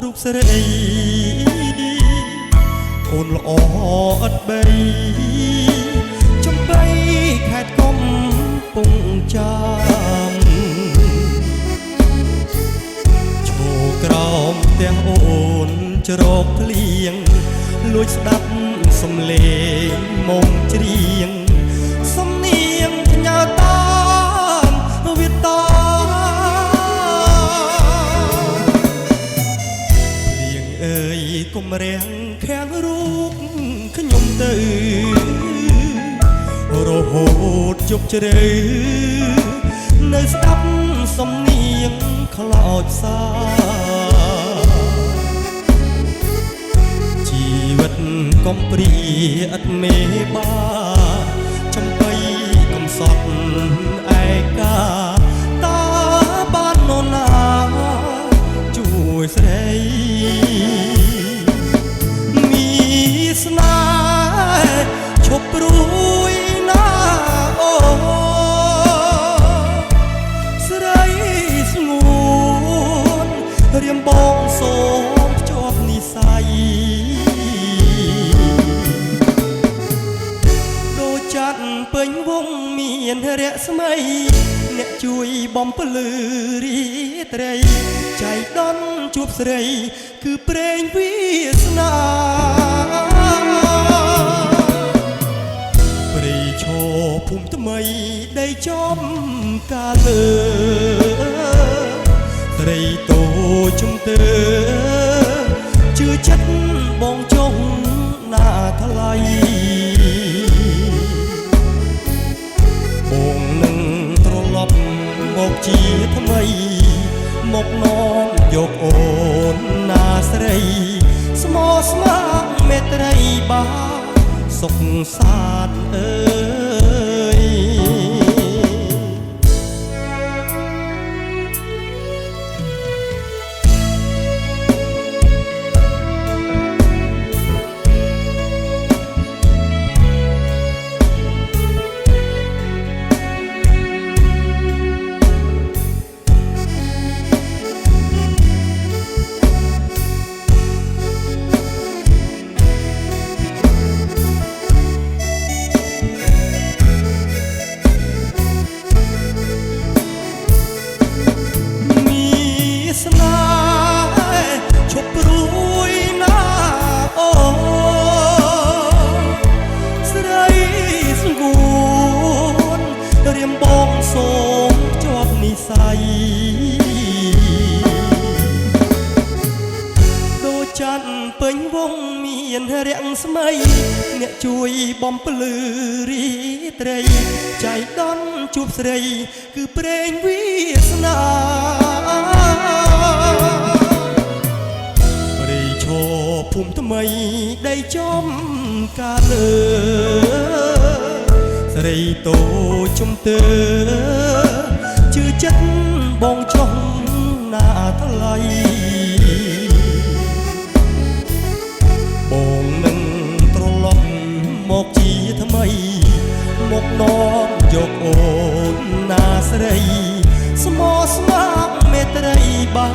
រូបស្រីអូនល្អអត់បីចំបីខេត្តកំពង់ចាមឈរក្រោមផ្ទះអូនច្រកភ្លៀងលួចស្ដាប់សំឡេងមកច្រៀងសំនៀងផ្ញើតាមវាតាភ្លៀងអើយកុំរាំងខាំងរូបខ្ញុំទៅរហូតជប់ជ្រៅនៅស្ដាប់សំនៀងខ្លោចសាជីវិតកំព្រាឥតមេបាចំបីកំសត់ឯកាតាបាននរណាជួយស្រីมีស្នេហ៍ឈប់ព្រួយណាអូស្រីស្ងួនរៀមបងសូមភ្ជាប់និស័យដូចចាត់ពេញវងមានរស្មីអ្នកជួយបំភ្លឺរាត្រីចៃដន្យជួបស្រីគឺព្រេងវាសនាព្រៃឈរភូមិថ្មីដីចំកាលើត្រីតូជំទើជឿចិត្តបងចុងណាថ្លៃបងនឹងត្រឡប់មកជាថ្មីមកនាំយកអូនណាស្រីស្មោះស្ម័គ្រមេត្រីបាសុខសាន្តអើយស្នេហ៍ឈប់ព្រួយណាអូស្រីស្ងួនរៀមបងសូមភ្ជាប់និស័យដូចច័ន្ទពេញវងមានរាំងស្មីអ្នកជួយបំភ្លឺរាត្រីចៃដន្យជួបស្រីគឺព្រេងវាសនាព្រៃឈរភូមិថ្មីដីចំកាលើស្រីតូជំទើជឿចិត្តបងចុងណាថ្លៃបងនឹងត្រឡប់មកជាថ្មីមកនាំយកអូនណាស្រីស្មោះស្ម័គ្រមេត្រីបា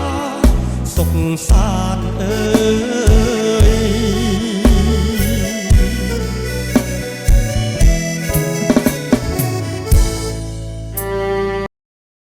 សុខសាន្តអើ